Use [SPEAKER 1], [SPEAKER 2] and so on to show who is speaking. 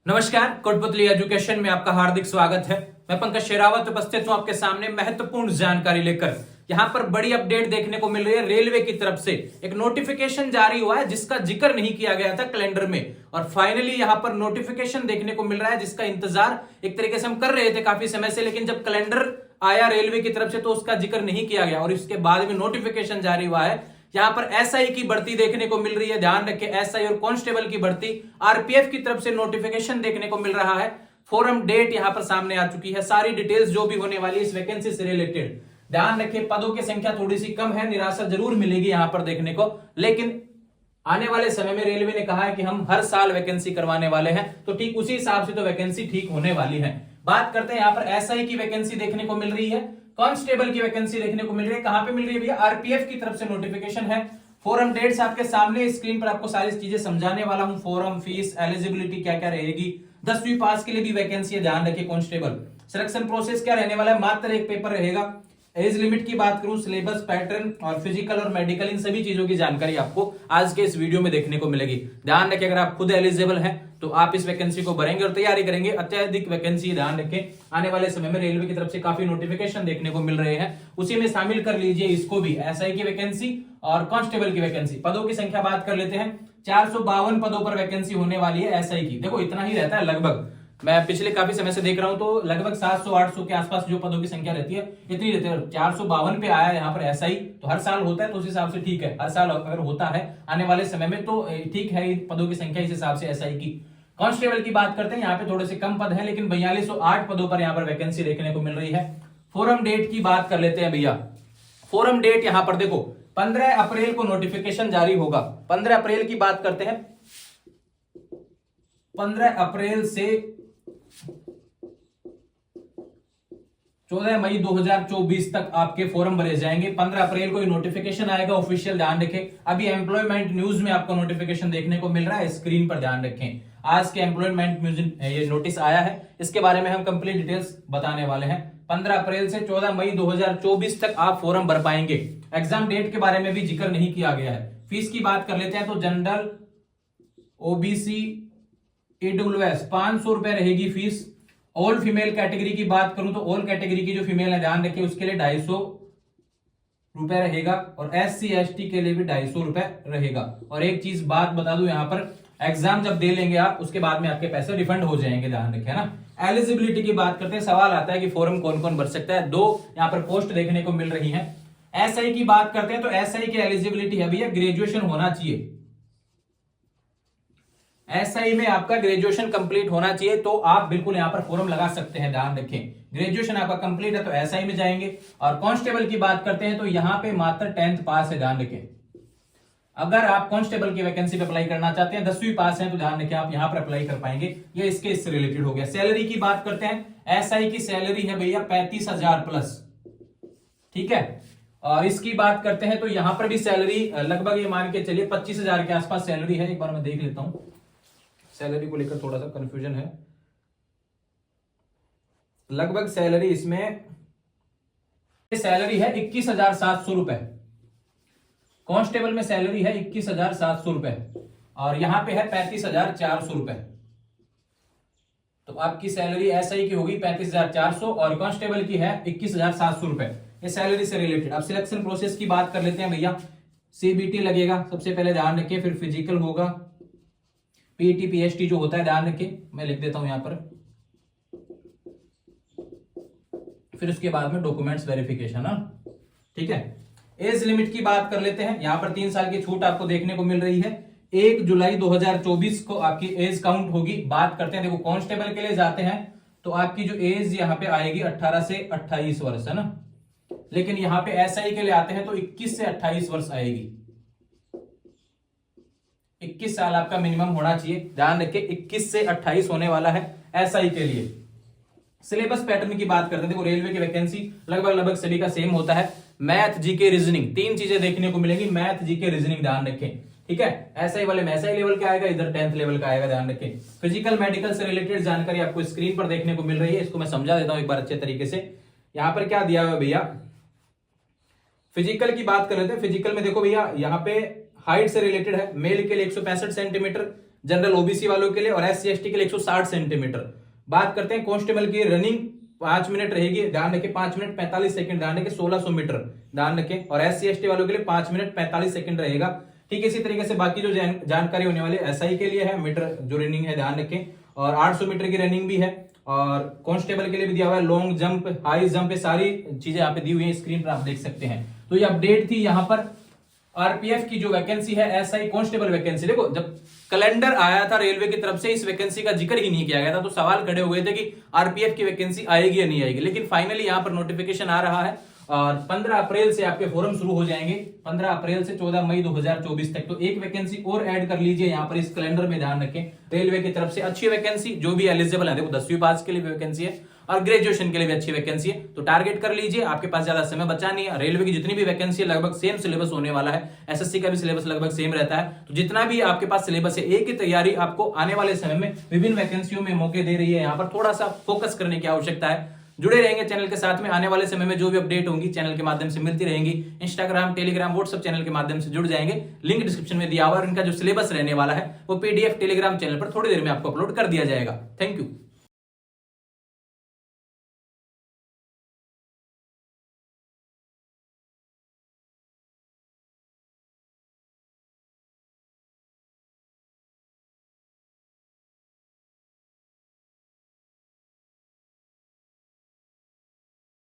[SPEAKER 1] नमस्कार, कोटपुतली एजुकेशन में आपका हार्दिक स्वागत है। मैं पंकज शेरावत उपस्थित हूं आपके सामने महत्वपूर्ण जानकारी लेकर। यहां पर बड़ी अपडेट देखने को मिल रही है। रेलवे की तरफ से एक नोटिफिकेशन जारी हुआ है जिसका जिक्र नहीं किया गया था कैलेंडर में, और फाइनली यहां पर नोटिफिकेशन देखने को मिल रहा है जिसका इंतजार एक तरीके से हम कर रहे थे काफी समय से, लेकिन जब कैलेंडर आया रेलवे की तरफ से तो उसका जिक्र नहीं किया गया और इसके बाद में नोटिफिकेशन जारी हुआ है। यहां पर एसआई की भर्ती देखने को मिल रही है। ध्यान रखें, एसआई और कांस्टेबल की भर्ती। आरपीएफ की तरफ से नोटिफिकेशन देखने को मिल रहा है। फोरम डेट यहां पर सामने आ चुकी है। सारी डिटेल्स जो भी होने वाली है इस वैकेंसी से रिलेटेड। ध्यान रखें, पदों की संख्या थोड़ी सी कम है, निराशा जरूर मिलेगी यहां पर देखने को, लेकिन आने वाले समय में रेलवे ने कहा है कि हम हर साल वैकेंसी करवाने वाले हैं, तो ठीक उसी हिसाब से तो वैकेंसी ठीक होने वाली है। बात करते हैं, यहां पर एसआई की वैकेंसी देखने को मिल रही है, कांस्टेबल की वैकेंसी देखने को मिल रही है। कहां पे मिल रही है भैया? आरपीएफ की तरफ से नोटिफिकेशन है। फोरम डेट्स आपके सामने स्क्रीन पर आपको सारी चीजें समझाने वाला हूं। फोरम, फीस, एलिजिबिलिटी क्या क्या रहेगी। 10वीं पास के लिए भी वैकेंसी है, ध्यान रखिए। कांस्टेबल सिलेक्शन प्रोसेस क्या रहने वाला है? मात्र एक पेपर रहेगा। एज लिमिट की बात करूं, सिलेबस, पैटर्न और फिजिकल और मेडिकल, इन सभी चीजों की जानकारी आपको आज के इस वीडियो में देखने को मिलेगी। ध्यान रखें, अगर आप खुद एलिजिबल हैं तो आप इस वैकेंसी को भरेंगे और तैयारी करेंगे। अत्यधिक वैकेंसी, ध्यान रखें, आने वाले समय में रेलवे की तरफ से काफी नोटिफिकेशन देखने को मिल रहे हैं, उसी में शामिल कर लीजिए इसको भी, एसआई की वैकेंसी और कांस्टेबल की वैकेंसी। पदों की संख्या बात कर लेते हैं, 452 पदों पर वैकेंसी होने वाली है एसआई की। देखो इतना ही रहता है लगभग, मैं पिछले काफी समय से देख रहा हूं तो लगभग 700-800 के आसपास जो पदों की संख्या रहती है इतनी रहती है। 452 पे आया यहाँ पर एसआई, तो हर साल होता है तो उस हिसाब से ठीक है। हर साल अगर होता है आने वाले समय में तो ठीक है, पदों की संख्या इस हिसाब से एसआई की। कांस्टेबल की बात करते हैं, यहाँ पे थोड़े से कम पद है, लेकिन 4208 पदों पर यहाँ पर वैकेंसी देखने को मिल रही है। फोरम डेट की बात कर लेते हैं भैया। फोरम डेट यहाँ पर देखो, 15 अप्रैल को नोटिफिकेशन जारी होगा। 15 अप्रैल की बात करते हैं, 15 अप्रैल से 14 मई 2024 तक आपके फॉर्म भरे जाएंगे। 15 अप्रैल को नोटिफिकेशन आएगा ऑफिशियल, ध्यान रखें। अभी एम्प्लॉयमेंट न्यूज में आपको नोटिफिकेशन देखने को मिल रहा है स्क्रीन पर, ध्यान रखें। आज के एम्प्लॉयमेंट न्यूज ये नोटिस आया है, इसके बारे में हम कंप्लीट डिटेल्स बताने वाले हैं। 15 अप्रैल से 14 मई 2024 तक आप फॉर्म भर पाएंगे। एग्जाम डेट के बारे में भी जिक्र नहीं किया गया है। फीस की बात कर लेते हैं तो जनरल, ओबीसी, ईडब्ल्यूएस 500 रुपए रहेगी फीस। ऑल फीमेल कैटेगरी की बात करूं तो ऑल कैटेगरी की जो फीमेल है, ध्यान रखिए, उसके लिए 250 रुपए रहेगा, और एससी एसटी के लिए भी 250 रुपए रहेगा। और एक चीज बात बता दूं, यहां पर एग्जाम जब दे लेंगे आप, उसके बाद में आपके पैसे रिफंड हो जाएंगे, ध्यान रखें ना। एलिजिबिलिटी की बात करते हैं, सवाल आता है कि फॉर्म कौन कौन भर सकता है। 2 यहाँ पर पोस्ट देखने को मिल रही है। एसआई की बात करते हैं तो एसआई की एलिजिबिलिटी है भैया, ग्रेजुएशन होना चाहिए। एसआई में आपका ग्रेजुएशन कंप्लीट होना चाहिए तो आप बिल्कुल यहां पर फॉर्म लगा सकते हैं, ध्यान रखें। ग्रेजुएशन आपका कंप्लीट है तो एसआई में जाएंगे। और कांस्टेबल की बात करते हैं तो यहां पे मात्र 10th पास है, ध्यान रखें। अगर आप कांस्टेबल की वैकेंसी पे अप्लाई करना चाहते हैं, 10वीं पास है, तो ध्यान रखें आप यहां पर अप्लाई कर पाएंगे। ये इससे रिलेटेड हो गया। सैलरी की बात करते हैं, एसआई की सैलरी है भैया 35,000 प्लस, ठीक है। और इसकी बात करते हैं तो यहां पर भी सैलरी लगभग ये मान के चलिए 25,000 के आसपास सैलरी है। एक बार मैं देख लेता हूं, सैलरी को लेकर थोड़ा सा कंफ्यूजन है। लगभग सैलरी इसमें सैलरी है 21,700 रुपए। कांस्टेबल में सैलरी है 21,700 रुपए, और यहां पे है 35,400 रुपए। तो आपकी सैलरी एसआई की होगी 35,400 और कांस्टेबल की है 21,700 रुपए। ये सैलरी से रिलेटेड। अब सिलेक्शन प्रोसेस की बात कर लेते हैं भैया। सीबीटी लगेगा सबसे पहले, ध्यान रखिए, फिर फिजिकल होगा, पीटी पीएचटी जो होता है, ध्यान रखिए, मैं लिख देता हूं यहां पर। फिर उसके बाद में डॉक्यूमेंट्स वेरिफिकेशन, ठीक है। एज लिमिट की बात कर लेते हैं, यहां पर 3 साल की छूट आपको देखने को मिल रही है। 1 जुलाई 2024 को आपकी एज काउंट होगी। बात करते हैं, देखो कांस्टेबल के लिए जाते हैं तो आपकी जो एज यहां पे आएगी 18 से 28 वर्ष, है ना। लेकिन यहां पे एसआई के लिए आते हैं तो 21 से 28 वर्ष आएगी। 21 साल आपका मिनिमम होना चाहिए, ध्यान रखिए। 21 से 28 होने वाला है एसआई के लिए। सिलेबस पैटर्न की बात करते हैं, देखो रेलवे की वैकेंसी लगभग सभी का सेम होता है। मैथ, जीके, रीजनिंग, 3 चीजें देखने को मिलेंगी। मैथ, जीके, रीजनिंग, ध्यान रखें, ठीक है। एसआई वाले में एसआई लेवल का आएगा, इधर 10th लेवल का आएगा, ध्यान रखें। फिजिकल मेडिकल से रिलेटेड जानकारी आपको स्क्रीन पर देखने को मिल रही है, इसको मैं समझा देता हूं एक बार अच्छे तरीके से। यहां पर क्या दिया हुआ भैया, फिजिकल की बात कर लेते हैं। फिजिकल में देखो भैया, यहां पे हाइट से रिलेटेड है। मेल के लिए 165 सेंटीमीटर, जनरल ओबीसी वालों के लिए और SC ST के लिए 160 सेंटीमीटर। बात करते हैं कांस्टेबल की, रनिंग 5 मिनट रहेगी, ध्यान रखें 5 मिनट 45 सेकंड, ध्यान रखें 1600 मीटर, ध्यान रखें। और SC ST वालों के लिए 5 मिनट 45 सेकंड रहेगा। ठीक इसी तरीके से बाकी जो जानकारी होने वाली SI के लिए है, मीटर जो रनिंग है ध्यान रखें, और 800 मीटर की रनिंग भी है, और कांस्टेबल के लिए भी दिया हुआ है, लॉन्ग जंप, हाई जंप, सारी चीजें यहाँ पे दी हुई है, स्क्रीन पर आप देख सकते हैं। तो ये अपडेट थी यहाँ पर आरपीएफ की जो वैकेंसी है, एसआई कांस्टेबल वैकेंसी। देखो जब कैलेंडर आया था रेलवे की तरफ से, इस वैकेंसी का जिक्र ही नहीं किया गया था, तो सवाल खड़े हुए थे कि आरपीएफ की वैकेंसी आएगी या नहीं आएगी। लेकिन फाइनली यहां पर नोटिफिकेशन आ रहा है और 15 अप्रैल से आपके फॉर्म शुरू हो जाएंगे, 15 अप्रैल से 14 मई 2024 तक। तो एक वैकेंसी और ऐड कर लीजिए यहाँ पर इस कैलेंडर में, ध्यान रखें रेलवे की तरफ से अच्छी वैकेंसी, जो भी एलिजिबल है। देखो 10वीं पास के लिए भी वैकेंसी है और ग्रेजुएशन के लिए भी अच्छी वैकेंसी है, तो टारगेट कर लीजिए, आपके पास ज्यादा समय बचा नहीं है। रेलवे की जितनी भी वैकेंसी है लगभग सेम सिलेबस होने वाला है, एसएससी का भी सिलेबस लगभग सेम रहता है। तो जितना भी आपके पास सिलेबस है, एक ही तैयारी आपको आने वाले समय में विभिन्न वैकेंसियों में मौके दे रही है। यहाँ पर थोड़ा सा फोकस करने की आवश्यकता है। जुड़े रहेंगे चैनल के साथ में, आने वाले समय में जो भी अपडेट होंगी चैनल के माध्यम से मिलती रहेंगी। इंस्टाग्राम, टेलीग्राम, व्हाट्सएप चैनल के माध्यम से जुड़ जाएंगे, लिंक डिस्क्रिप्शन में दिया हुआ, और इनका जो सिलेबस रहने वाला है वो पीडीएफ टेलीग्राम चैनल पर थोड़ी देर में आपको अपलोड कर दिया जाएगा। Thank you.